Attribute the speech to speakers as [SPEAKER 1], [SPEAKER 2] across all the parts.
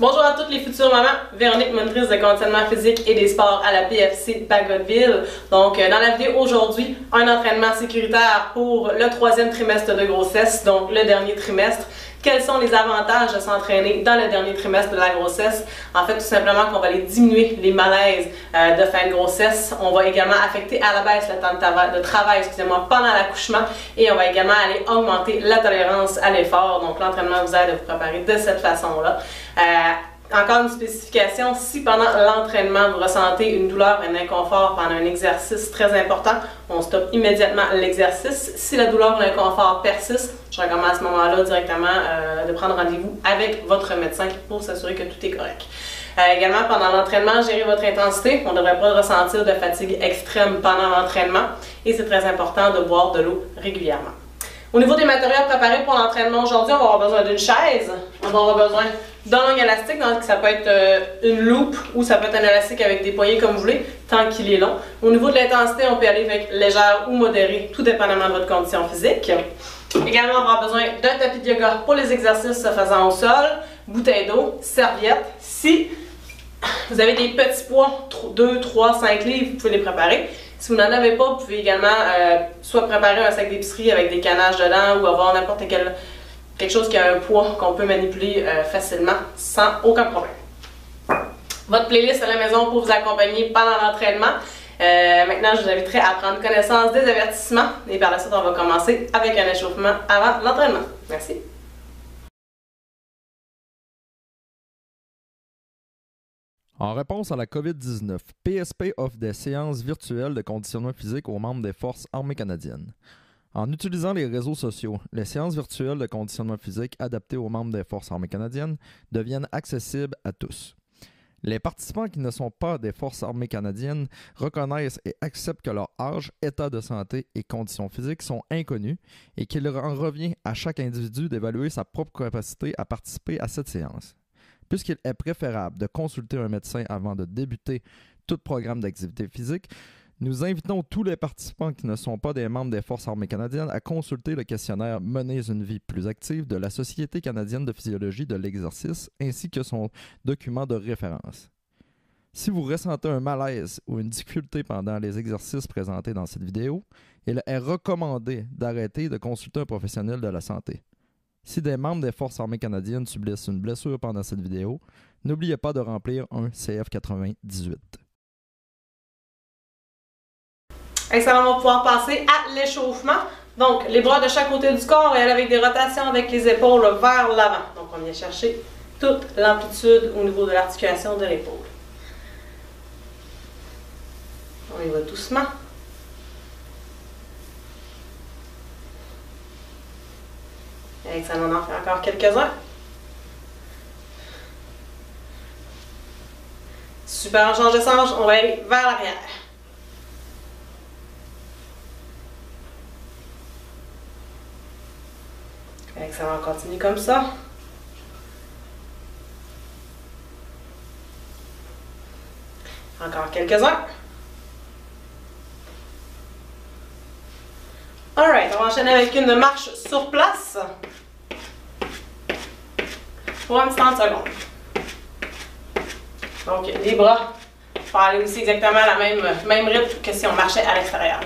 [SPEAKER 1] Bonjour à toutes les futures mamans, Véronique, monitrice de conditionnement physique et des sports à la PFC Bagotville. Donc dans la vidéo aujourd'hui, un entraînement sécuritaire pour le 3e trimestre de grossesse, donc le dernier trimestre. Quels sont les avantages de s'entraîner dans le dernier trimestre de la grossesse? En fait, tout simplement qu'on va aller diminuer les malaises de fin de grossesse. On va également affecter à la baisse le temps de travail, excusez-moi, pendant l'accouchement. Et on va également aller augmenter la tolérance à l'effort. Donc l'entraînement vous aide à vous préparer de cette façon-là. Encore une spécification, si pendant l'entraînement vous ressentez une douleur, un inconfort pendant un exercice très important, on stoppe immédiatement l'exercice. Si la douleur ou l'inconfort persiste, je recommande à ce moment-là directement de prendre rendez-vous avec votre médecin pour s'assurer que tout est correct. Également, pendant l'entraînement, gérez votre intensité. On ne devrait pas ressentir de fatigue extrême pendant l'entraînement et c'est très important de boire de l'eau régulièrement. Au niveau des matériaux préparés pour l'entraînement aujourd'hui, on va avoir besoin d'une chaise, on va avoir besoin d'un long élastique, donc ça peut être une loupe ou ça peut être un élastique avec des poignées comme vous voulez, tant qu'il est long. Au niveau de l'intensité, on peut aller avec légère ou modérée, tout dépendamment de votre condition physique. Également, on va avoir besoin d'un tapis de yoga pour les exercices se faisant au sol, bouteille d'eau, serviette. Si vous avez des petits poids, 2, 3, 5 livres, vous pouvez les préparer. Si vous n'en avez pas, vous pouvez également soit préparer un sac d'épicerie avec des canages dedans ou avoir n'importe quelque chose qui a un poids qu'on peut manipuler facilement sans aucun problème. Votre playlist à la maison pour vous accompagner pendant l'entraînement. Maintenant, je vous inviterai à prendre connaissance des avertissements et par la suite, on va commencer avec un échauffement avant l'entraînement. Merci.
[SPEAKER 2] En réponse à la COVID-19, PSP offre des séances virtuelles de conditionnement physique aux membres des Forces armées canadiennes. En utilisant les réseaux sociaux, les séances virtuelles de conditionnement physique adaptées aux membres des Forces armées canadiennes deviennent accessibles à tous. Les participants qui ne sont pas des Forces armées canadiennes reconnaissent et acceptent que leur âge, état de santé et conditions physiques sont inconnus et qu'il en revient à chaque individu d'évaluer sa propre capacité à participer à cette séance. Puisqu'il est préférable de consulter un médecin avant de débuter tout programme d'activité physique, nous invitons tous les participants qui ne sont pas des membres des Forces armées canadiennes à consulter le questionnaire « Menez une vie plus active » de la Société canadienne de physiologie de l'exercice ainsi que son document de référence. Si vous ressentez un malaise ou une difficulté pendant les exercices présentés dans cette vidéo, il est recommandé d'arrêter de consulter un professionnel de la santé. Si des membres des Forces armées canadiennes subissent une blessure pendant cette vidéo, n'oubliez pas de remplir un CF98.
[SPEAKER 1] Excellent, on va pouvoir passer à l'échauffement. Donc, les bras de chaque côté du corps, on va aller avec des rotations avec les épaules vers l'avant. Donc, on vient chercher toute l'amplitude au niveau de l'articulation de l'épaule. On y va doucement. Excellent, on en fait encore quelques-uns. Super, on change de sens, on va aller vers l'arrière. Excellent, on continue comme ça. Encore quelques-uns. Alright, on va enchaîner avec une marche sur place. Pour un petit 30 secondes. Donc, les bras pour aller aussi exactement à la même rythme que si on marchait à l'extérieur.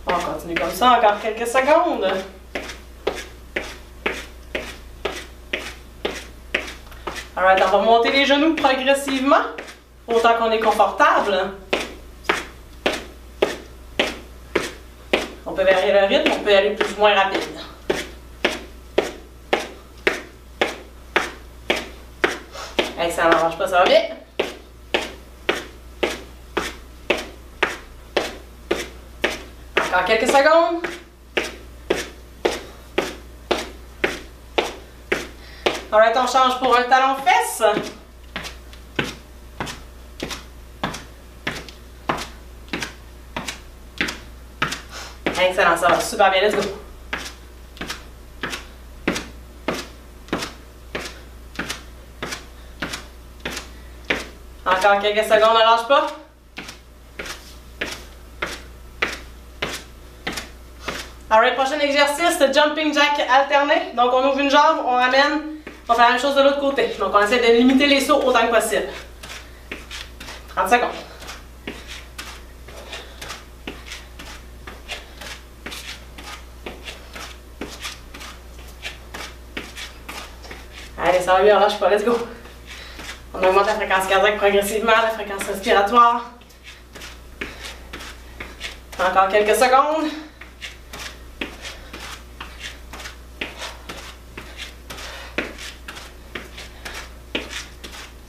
[SPEAKER 1] On continue comme ça, encore quelques secondes. Alright, on va monter les genoux progressivement, autant qu'on est confortable. On peut varier le rythme, on peut y aller plus ou moins rapide. Excellent, on ne lâche pas, ça va bien. Encore quelques secondes. Alright, on change pour un talon-fesse. Excellent, ça va super bien, let's go. Encore quelques secondes, ne lâche pas. Alright, prochain exercice, le jumping jack alterné. Donc on ouvre une jambe, on ramène, on fait la même chose de l'autre côté. Donc on essaie de limiter les sauts autant que possible. 30 secondes. Allez, ça va bien, lâche pas, let's go. On augmente la fréquence cardiaque progressivement, la fréquence respiratoire. Encore quelques secondes.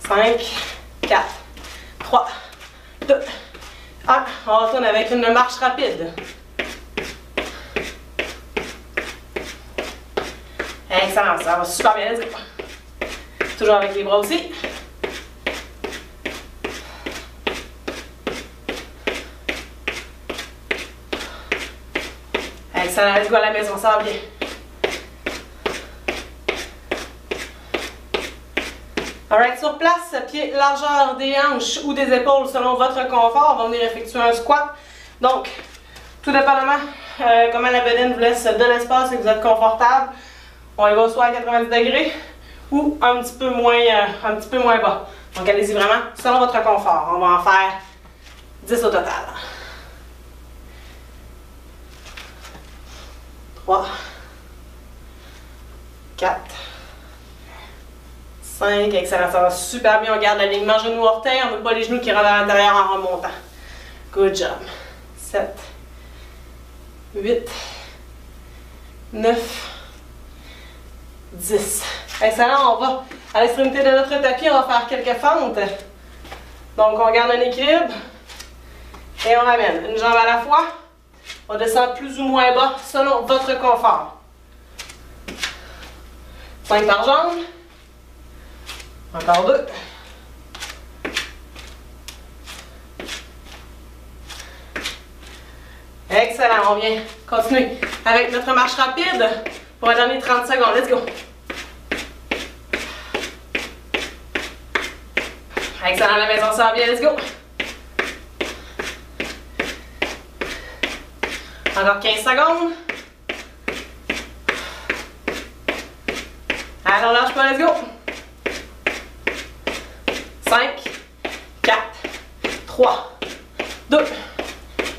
[SPEAKER 1] 5, 4, 3, 2, 1. On retourne avec une marche rapide. Excellent, ça va super bien. Let's go. Toujours avec les bras aussi. Excellent, let's go à la maison, ça va bien. Alright, sur place, pied largeur des hanches ou des épaules selon votre confort. On va venir effectuer un squat. Donc, tout dépendamment comment la bedaine vous laisse de l'espace et que vous êtes confortable, on y va soit à 90 degrés ou un petit peu moins bas. Donc, allez-y vraiment selon votre confort. On va en faire 10 au total. 3, 4, 5, excellent, ça va super bien. On garde l'alignement genou-orteil, on ne veut pas les genoux qui rentrent à l'intérieur en remontant. Good job. 7, 8, 9, 10. Excellent, on va à l'extrémité de notre tapis, on va faire quelques fentes. Donc on garde un équilibre et on ramène une jambe à la fois. On descend plus ou moins bas selon votre confort. 5 par jambe. Encore 2. Excellent, on vient continuer avec notre marche rapide pour un dernier 30 secondes. Let's go. Excellent, la maison, ça va bien. Let's go. Encore 15 secondes. Alors, lâche pas, let's go. 5, 4, 3, 2,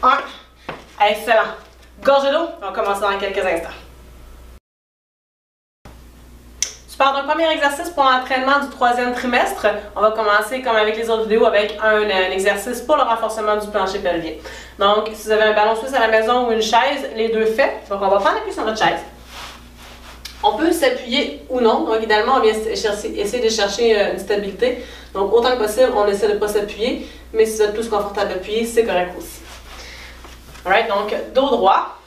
[SPEAKER 1] 1. Excellent. Gorgée d'eau. On commence dans quelques instants. Super, donc premier exercice pour l'entraînement du troisième trimestre. On va commencer comme avec les autres vidéos avec un exercice pour le renforcement du plancher pelvien. Donc, si vous avez un ballon suisse à la maison ou une chaise, les deux faits. Donc, on va prendre appui sur notre chaise. On peut s'appuyer ou non. Donc, idéalement, on vient essayer de chercher une stabilité. Donc, autant que possible, on essaie de ne pas s'appuyer. Mais si vous êtes tous confortables d'appuyer, c'est correct aussi. Alright, donc, dos droit.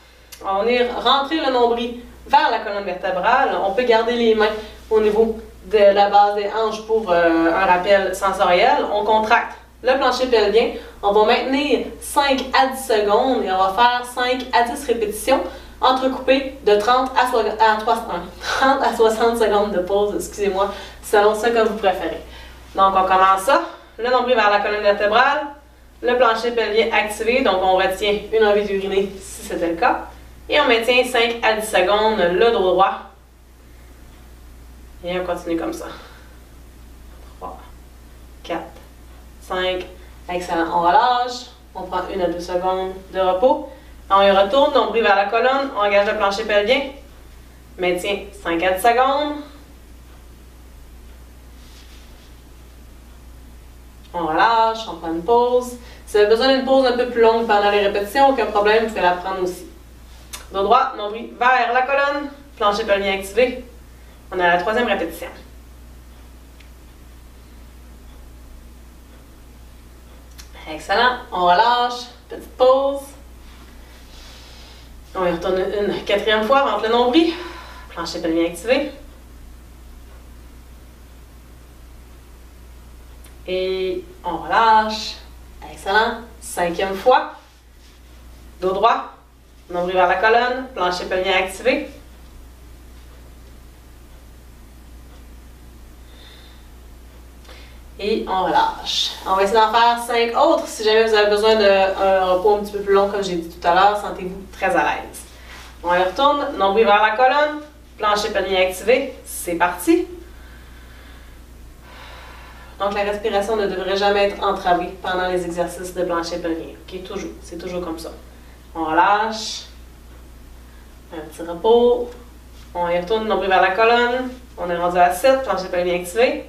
[SPEAKER 1] On va venir rentrer le nombril vers la colonne vertébrale. On peut garder les mains au niveau de la base des hanches pour un rappel sensoriel. On contracte le plancher pelvien. On va maintenir 5 à 10 secondes et on va faire 5 à 10 répétitions entrecoupées de 30 à 60 secondes de pause, excusez-moi, selon ce que vous préférez. Donc on commence ça, le nombril vers la colonne vertébrale, le plancher pelvien activé, donc on retient une envie d'uriner si c'était le cas. Et on maintient 5 à 10 secondes, le dos droit. Et on continue comme ça. 3, 4, 5. Excellent. On relâche. On prend 1 à 2 secondes de repos. On y retourne, nombril vers la colonne. On engage le plancher pelvien. Maintient 5 à 10 secondes. On relâche. On prend une pause. Si vous avez besoin d'une pause un peu plus longue pendant les répétitions, aucun problème, vous pouvez la prendre aussi. Dos droit, nombril vers la colonne, plancher pelvien activé. On est à la troisième répétition. Excellent. On relâche. Petite pause. On y retourne une quatrième fois, rentre le nombril. Plancher pelvien activé. Et on relâche. Excellent. Cinquième fois. Dos droit. Nombril vers la colonne, plancher pelvien activé. Et on relâche. On va essayer d'en faire 5 autres. Si jamais vous avez besoin d'un repos un petit peu plus long, comme j'ai dit tout à l'heure, sentez-vous très à l'aise. On y retourne, nombril vers la colonne, plancher pelvien activé, c'est parti. Donc la respiration ne devrait jamais être entravée pendant les exercices de plancher pelvien. Ok, toujours, c'est toujours comme ça. On relâche, un petit repos, on y retourne, nombril vers la colonne, on est rendu à 7, plancher pelvien activé.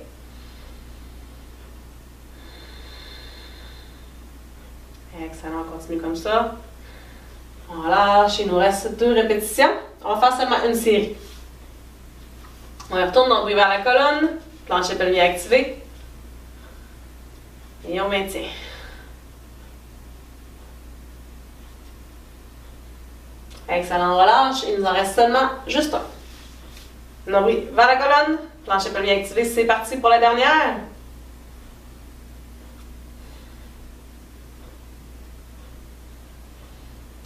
[SPEAKER 1] Excellent, on continue comme ça. On relâche, il nous reste 2 répétitions. On va faire seulement une série. On y retourne, nombril vers la colonne, plancher pelvien activé. Et on maintient. Excellent, relâche. Il nous en reste seulement juste un. Nombril vers la colonne, plancher pelvien activé, c'est parti pour la dernière.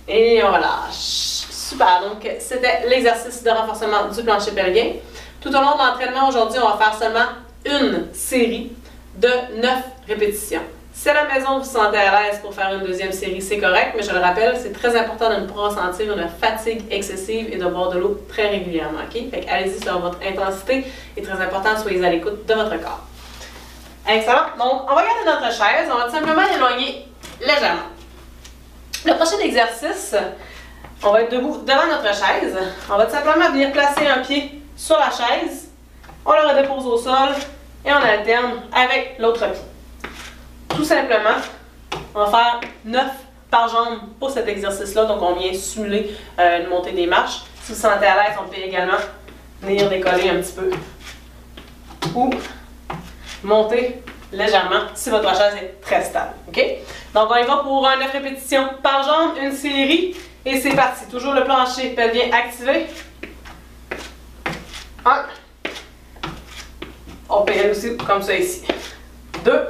[SPEAKER 1] Et on relâche. Super, donc c'était l'exercice de renforcement du plancher pelvien. Tout au long de l'entraînement aujourd'hui, on va faire seulement une série de 9 répétitions. Si à la maison vous vous sentez à l'aise pour faire une deuxième série, c'est correct, mais je le rappelle, c'est très important de ne pas ressentir une fatigue excessive et de boire de l'eau très régulièrement. Okay? Fait allez-y sur votre intensité. Il est très important, soyez à l'écoute de votre corps. Excellent. Donc, on va garder notre chaise, on va simplement l'éloigner légèrement. Le prochain exercice, on va être debout devant notre chaise. On va tout simplement venir placer un pied sur la chaise. On le redépose au sol et on alterne avec l'autre pied. Tout simplement, on va faire 9 par jambe pour cet exercice-là. Donc, on vient simuler une montée des marches. Si vous vous sentez à l'aise, on peut également venir décoller un petit peu ou monter légèrement si votre chaise est très stable. Okay? Donc, on y va pour 9 répétitions par jambe, une série, et c'est parti. Toujours le plancher pelvien activé. 1. On peut y aller aussi comme ça ici. 2.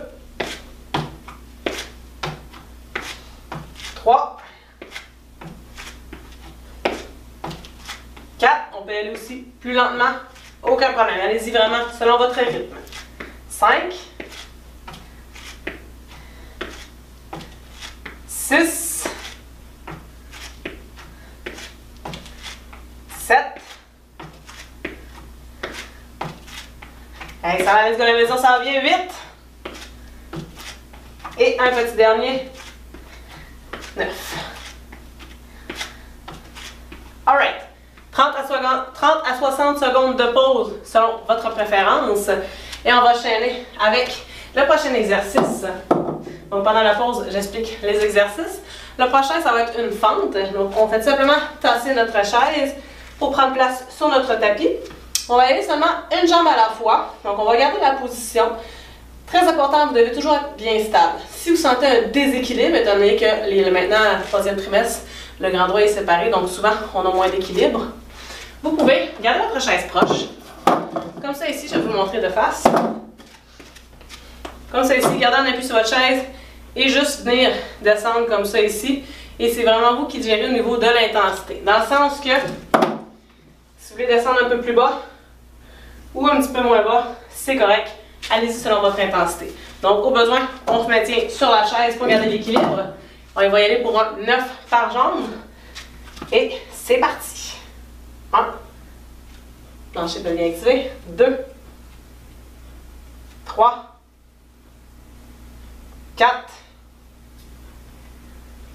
[SPEAKER 1] 3. 4. On peut y aller aussi plus lentement. Aucun problème. Allez-y vraiment selon votre rythme. 5. 6, 7, excellent, let's go, la maison, ça va bien vite. Et un petit dernier, 9. Alright, 30 à 60 secondes de pause selon votre préférence. Et on va enchaîner avec le prochain exercice. Donc pendant la pause, j'explique les exercices. Le prochain, ça va être une fente. Donc on fait simplement tasser notre chaise pour prendre place sur notre tapis. On va y aller seulement une jambe à la fois. Donc on va garder la position. Très important, vous devez toujours être bien stable. Si vous sentez un déséquilibre, étant donné que maintenant, le 3e trimestre, le grand droit est séparé, donc souvent on a moins d'équilibre, vous pouvez garder votre chaise proche. Comme ça ici, je vais vous le montrer de face. Comme ça ici, gardez un appui sur votre chaise et juste venir descendre comme ça ici. Et c'est vraiment vous qui gérez au niveau de l'intensité. Dans le sens que, si vous voulez descendre un peu plus bas ou un petit peu moins bas, c'est correct. Allez-y selon votre intensité. Donc, au besoin, on se maintient sur la chaise pour garder l'équilibre. On va y aller pour un 9 par jambe. Et c'est parti. 1. Plancher pelvien activé. 2. 3. 4,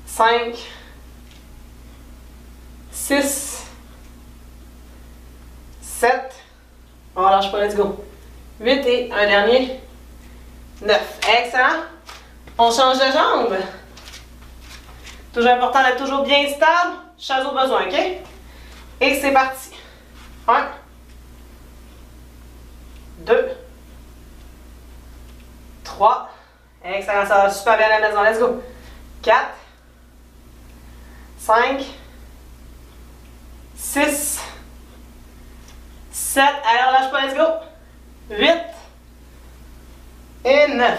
[SPEAKER 1] 5, 6, 7, on relâche pas, let's go. 8 et un dernier, 9. Excellent. On change de jambe. Toujours important d'être toujours bien stable, chaise au besoin, ok? Et c'est parti. 1, 2, 3, excellent, ça va super bien à la maison. Let's go. 4, 5, 6, 7, allez, relâche pas, let's go. 8 et 9.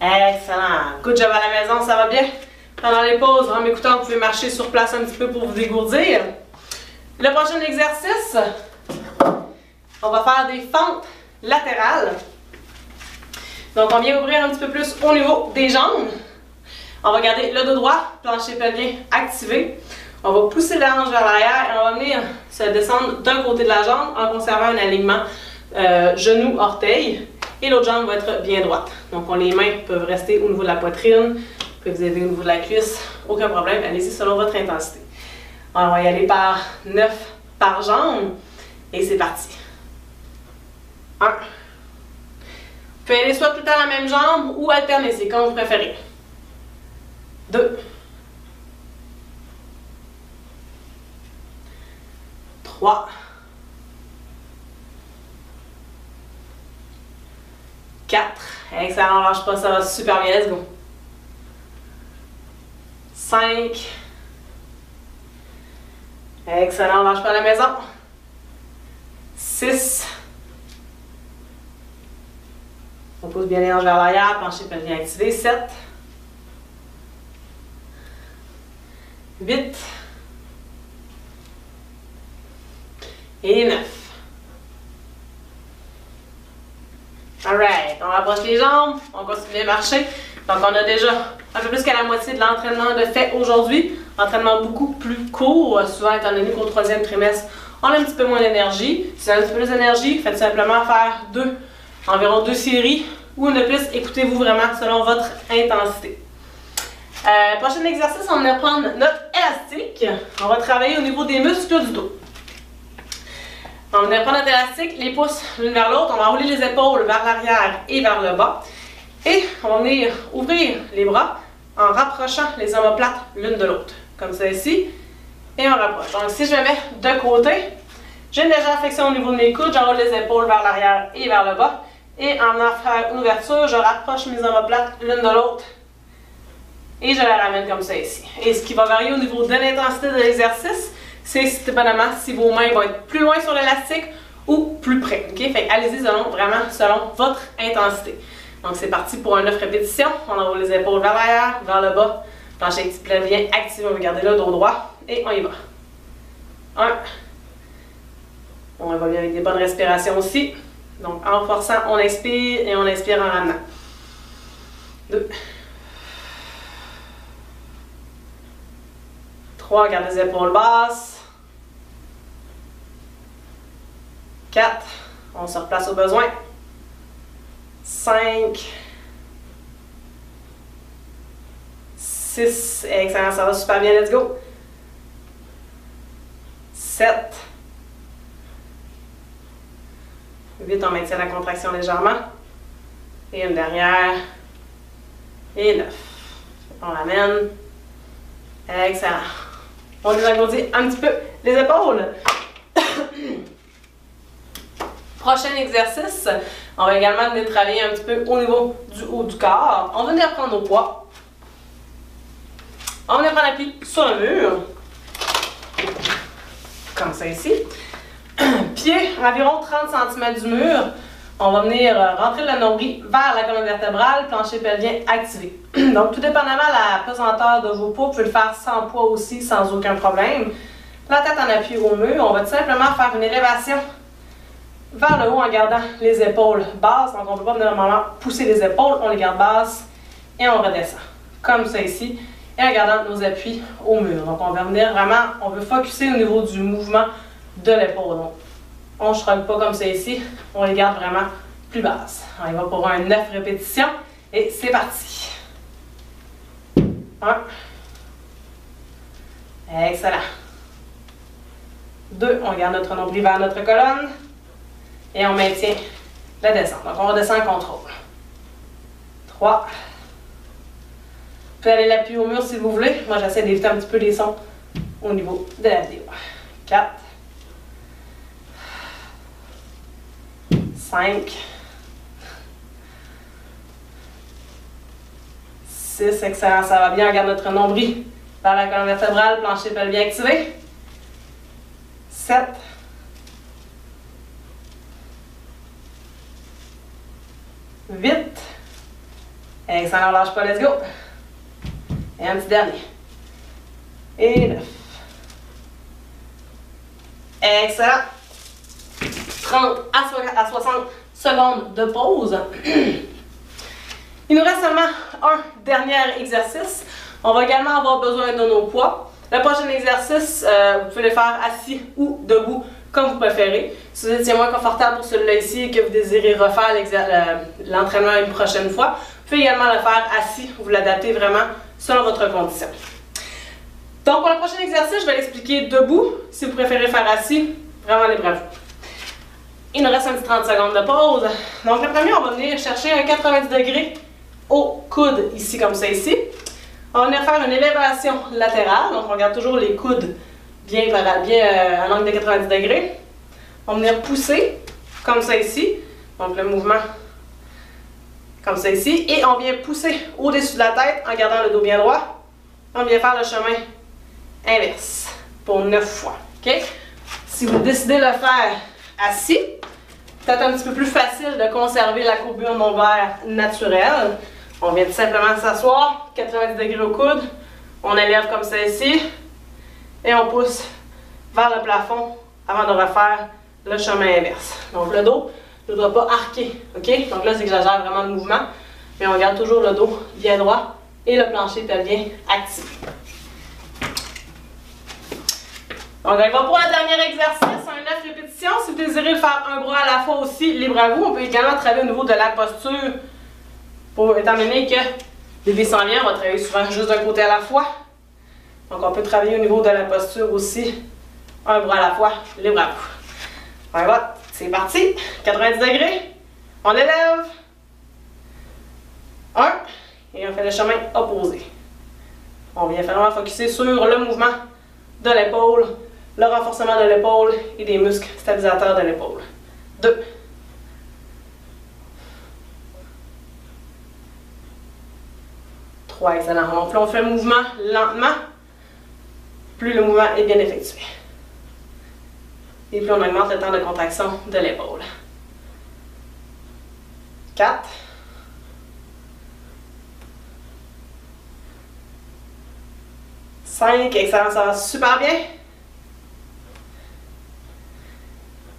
[SPEAKER 1] Excellent. Good job à la maison, ça va bien. Pendant les pauses, en m'écoutant, vous pouvez marcher sur place un petit peu pour vous dégourdir. Le prochain exercice, on va faire des fentes latérales. Donc, on vient ouvrir un petit peu plus au niveau des jambes. On va garder le dos droit, plancher pelvien activé. On va pousser la hanche vers l'arrière et on va venir se descendre d'un côté de la jambe en conservant un alignement genou-orteil. Et l'autre jambe va être bien droite. Donc les mains peuvent rester au niveau de la poitrine, peuvent vous aider au niveau de la cuisse, aucun problème. Allez-y selon votre intensité. Alors, on va y aller par 9 par jambe et c'est parti. 1. Vous pouvez aller soit tout le temps la même jambe ou alterner, c'est comme vous préférez. 2. 3. 4. Excellent, lâche pas, ça va super bien, let's go. 5. Excellent, lâche pas à la maison. 6. On pousse bien les hanches vers l'arrière, plancher pelvien activé. 7. 8. Et 9. Alright, on rapproche les jambes, on continue à marcher. Donc on a déjà un peu plus qu'à la moitié de l'entraînement de fait aujourd'hui. Entraînement beaucoup plus court, souvent étant donné qu'au 3e trimestre, on a un petit peu moins d'énergie. Si vous avez un petit peu plus d'énergie, faites simplement faire environ 2 séries ou une de plus. Écoutez-vous vraiment selon votre intensité. Prochain exercice, on va prendre notre élastique. On va travailler au niveau des muscles du dos. On va prendre notre élastique, les pouces l'une vers l'autre. On va rouler les épaules vers l'arrière et vers le bas. Et on va venir ouvrir les bras en rapprochant les omoplates l'une de l'autre. Comme ça ici. Et on rapproche. Donc si je me mets de côté, j'ai une légère flexion au niveau de mes coudes. J'enroule les épaules vers l'arrière et vers le bas. Et en venant faire une ouverture, je rapproche mes omoplates l'une de l'autre. Et je la ramène comme ça ici. Et ce qui va varier au niveau de l'intensité de l'exercice, c'est dépendamment si vos mains vont être plus loin sur l'élastique ou plus près. Okay? Fait allez-y vraiment selon votre intensité. Donc c'est parti pour un 9 répétitions. On enroule les épaules vers l'arrière, vers le bas. Plancher pelvien activé, on va garder le dos droit. Et on y va. 1. On va bien avec des bonnes respirations aussi. Donc en forçant, on expire et on inspire en ramenant. 2. 3, garde les épaules basses. 4, on se replace au besoin. 5, 6, excellent, ça va super bien, let's go. 7, 8, on maintient la contraction légèrement. Et une dernière. Et 9. On ramène. Excellent. On nous agrandit un petit peu les épaules. Prochain exercice, on va également venir travailler un petit peu au niveau du haut du corps. On va venir prendre nos poids. On va venir prendre appui sur le mur. Comme ça ici. Pied environ 30 cm du mur. On va venir rentrer le nombril vers la colonne vertébrale, plancher pelvien activé. Donc, tout dépendamment de la pesanteur de vos poids, vous pouvez le faire sans poids aussi, sans aucun problème. La tête en appui au mur, on va tout simplement faire une élévation vers le haut en gardant les épaules basses. Donc, on ne peut pas normalement pousser les épaules, on les garde basses et on redescend. Comme ça ici, et en gardant nos appuis au mur. Donc, on va venir vraiment, on veut focusser au niveau du mouvement de l'épaule. On ne shrug pas comme ça ici, on les garde vraiment plus basses. On y va pour un 9 répétitions et c'est parti. 1. Excellent. 2. On garde notre nombril vers notre colonne et on maintient la descente. Donc on redescend en contrôle. 3. Vous pouvez aller l'appui au mur si vous voulez. Moi j'essaie d'éviter un petit peu les sons au niveau de la vidéo. 4. 5, 6, excellent, ça va bien. On garde notre nombril vers la colonne vertébrale, plancher pelvien activé. 7, 8, excellent, on lâche pas, let's go. Et un petit dernier. Et 9. Excellent. 30 à 60 secondes de pause. Il nous reste seulement un dernier exercice. On va également avoir besoin de nos poids. Le prochain exercice, vous pouvez le faire assis ou debout, comme vous préférez. Si vous étiez moins confortable pour celui-là ici et que vous désirez refaire l'entraînement une prochaine fois, vous pouvez également le faire assis, vous l'adaptez vraiment selon votre condition. Donc pour le prochain exercice, je vais l'expliquer debout. Si vous préférez faire assis, vraiment libre à vous. Il nous reste un petit 30 secondes de pause. Donc le premier, on va venir chercher un 90 degrés au coude, ici comme ça ici. On va venir faire une élévation latérale, donc on regarde toujours les coudes bien à l'angle de 90 degrés. On va venir pousser, comme ça ici, donc le mouvement comme ça ici, et on vient pousser au-dessus de la tête en gardant le dos bien droit. On vient faire le chemin inverse pour 9 fois. Okay? Si vous décidez de le faire assis, peut-être un petit peu plus facile de conserver la courbure lombaire naturelle. On vient tout simplement s'asseoir, 90 degrés au coude, on élève comme ça ici, et on pousse vers le plafond avant de refaire le chemin inverse. Donc le dos ne doit pas arquer, ok? Donc là, j'exagère vraiment le mouvement, mais on garde toujours le dos bien droit et le plancher pelvien actif. Donc on va pour le dernier exercice, un 9 répétitions. Si vous désirez le faire un bras à la fois aussi, libre à vous. On peut également travailler au niveau de la posture. Étant donné que bébé s'en vient, on va travailler souvent juste d'un côté à la fois. Donc on peut travailler au niveau de la posture aussi, un bras à la fois, libre à vous. Voilà, c'est parti. 90 degrés, on élève. 1, et on fait le chemin opposé. On vient vraiment focusser sur le mouvement de l'épaule, le renforcement de l'épaule et des muscles stabilisateurs de l'épaule. 2. 3, excellent. Donc, plus on fait le mouvement lentement, plus le mouvement est bien effectué. Et plus on augmente le temps de contraction de l'épaule. 4. 5, excellent, ça va super bien.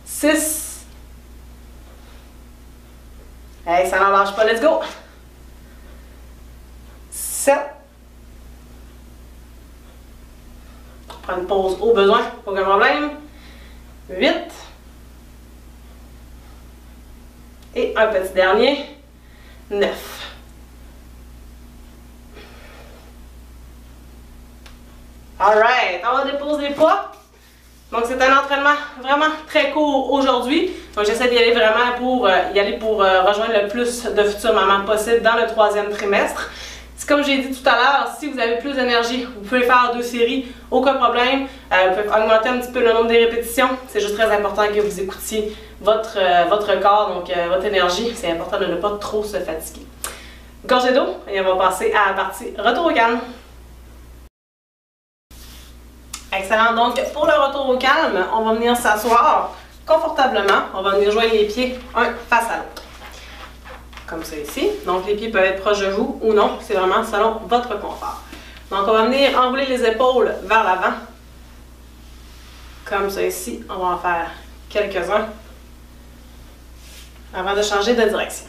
[SPEAKER 1] 6. Excellent, lâche pas, let's go. 7. On prend une pause au besoin, aucun problème. 8. Et un petit dernier. 9. Alright, on va déposer les poids. Donc c'est un entraînement vraiment très court aujourd'hui. Donc j'essaie d'y aller vraiment pour rejoindre le plus de futures mamans possible dans le 3e trimestre. Comme j'ai dit tout à l'heure, si vous avez plus d'énergie, vous pouvez faire 2 séries, aucun problème. Vous pouvez augmenter un petit peu le nombre de répétitions. C'est juste très important que vous écoutiez votre corps, donc votre énergie. C'est important de ne pas trop se fatiguer. Gorgée d'eau, et on va passer à la partie retour au calme. Excellent. Donc pour le retour au calme, on va venir s'asseoir confortablement. On va venir joindre les pieds un face à l'autre. Comme ça ici. Donc les pieds peuvent être proches de vous ou non, c'est vraiment selon votre confort. Donc on va venir enrouler les épaules vers l'avant. Comme ça ici, on va en faire quelques-uns avant de changer de direction.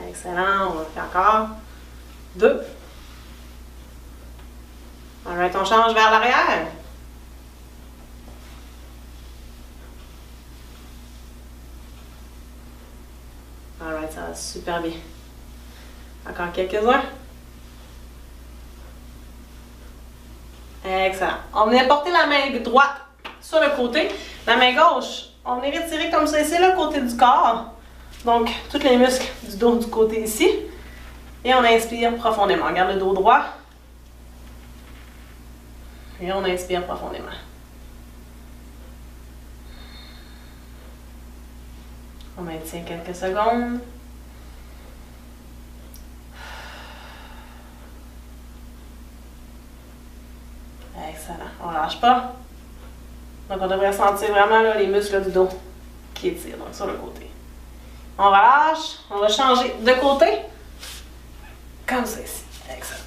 [SPEAKER 1] Excellent, on va faire encore 2. Alright, on change vers l'arrière. Alright, ça va super bien. Encore quelques-uns. Excellent. On vient porter la main droite sur le côté. La main gauche, on vient retirer comme ça ici, le côté du corps. Donc, tous les muscles du dos du côté ici. Et on inspire profondément. On garde le dos droit. Et on inspire profondément. On maintient quelques secondes. Excellent. On ne lâche pas. Donc, on devrait sentir vraiment là, les muscles du dos qui étirent, donc sur le côté. On relâche. On va changer de côté. Comme ça ici. Excellent.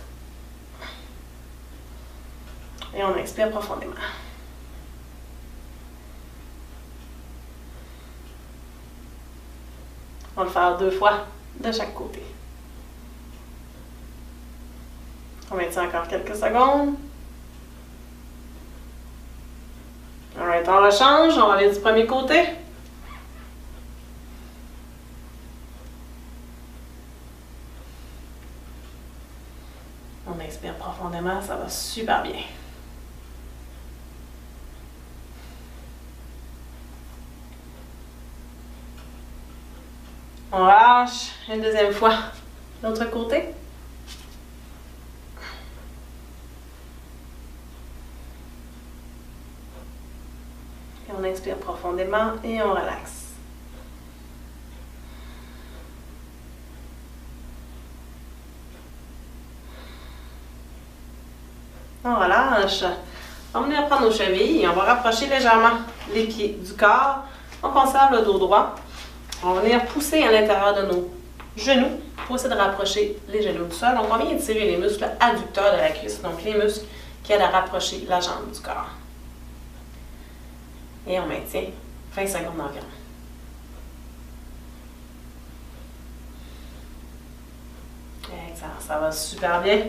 [SPEAKER 1] Et on inspire profondément. On va le faire 2 fois de chaque côté. On maintient encore quelques secondes. Alright, on rechange. On va aller du premier côté. On expire profondément, ça va super bien. On relâche une deuxième fois. L'autre côté. Et on inspire profondément et on relaxe. On relâche. On va venir prendre nos chevilles et on va rapprocher légèrement les pieds du corps. On conserve le dos droit. On va venir pousser à l'intérieur de nos genoux pour essayer de rapprocher les genoux du sol. Donc, on vient étirer les muscles adducteurs de la cuisse, donc les muscles qui aident à rapprocher la jambe du corps. Et on maintient 20 secondes environ. Excellent, ça va super bien.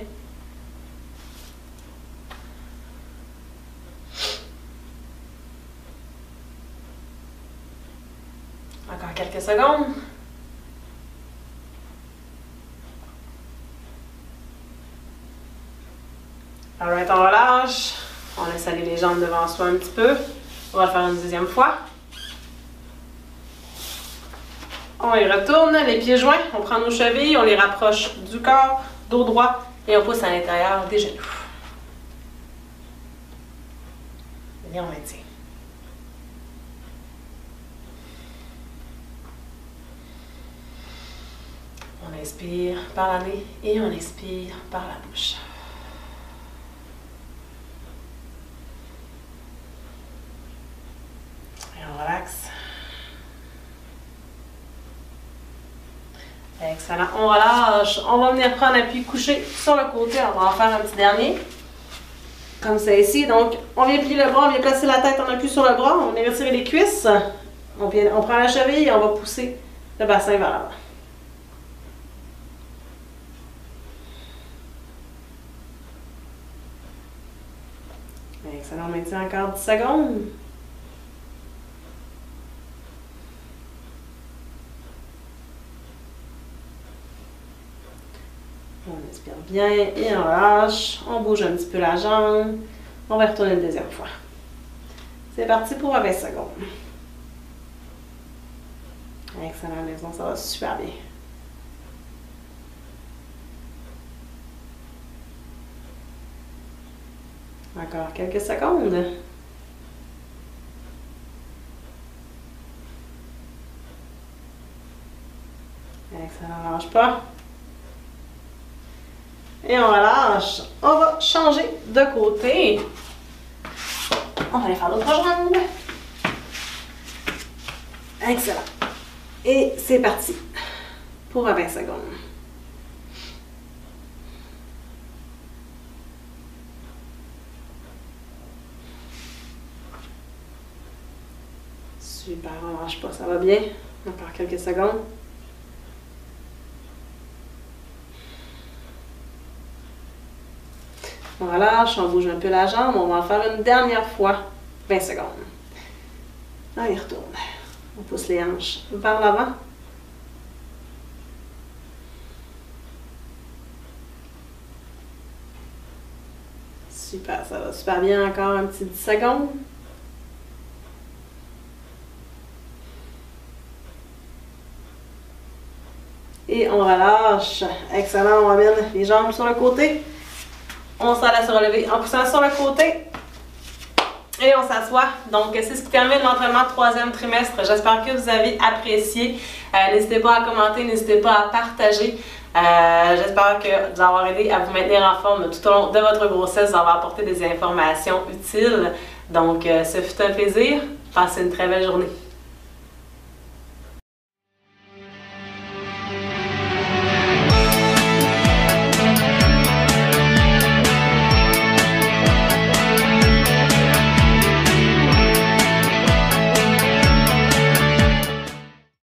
[SPEAKER 1] Encore quelques secondes. Alright, on relâche. On laisse aller les jambes devant soi un petit peu. On va le faire une deuxième fois. On y retourne, les pieds joints. On prend nos chevilles, on les rapproche du corps, dos droit, et on pousse à l'intérieur des genoux. Et on maintient. On inspire par la nez et on expire par la bouche. Et on relaxe. Excellent. On relâche. On va venir prendre appui couché sur le côté. On va en faire un petit dernier. Comme ça ici. Donc, on vient plier le bras, on vient placer la tête en appui sur le bras. On vient retirer les cuisses. On prend la cheville et on va pousser le bassin vers l'avant. Excellent, on maintient encore 10 secondes. On inspire bien et on relâche. On bouge un petit peu la jambe. On va retourner une deuxième fois. C'est parti pour 20 secondes. Excellent, maison, ça va super bien. Encore quelques secondes. Excellent, lâche pas. Et on relâche. On va changer de côté. On va aller faire l'autre jambe. Excellent. Et c'est parti pour 20 secondes. Super, on ne lâche pas, ça va bien. Encore quelques secondes. On relâche, on bouge un peu la jambe. On va en faire une dernière fois. 20 secondes. On y retourne. On pousse les hanches vers l'avant. Super, ça va super bien. Encore un petit 10 secondes. Et on relâche. Excellent, on ramène les jambes sur le côté. On s'en laisse relever en poussant sur le côté. Et on s'assoit. Donc, c'est ce qui termine l'entraînement troisième trimestre. J'espère que vous avez apprécié. N'hésitez pas à commenter, n'hésitez pas à partager. J'espère que vous avoir aidé à vous maintenir en forme tout au long de votre grossesse, vous avoir apporté des informations utiles. Donc, ce fut un plaisir. Passez une très belle journée.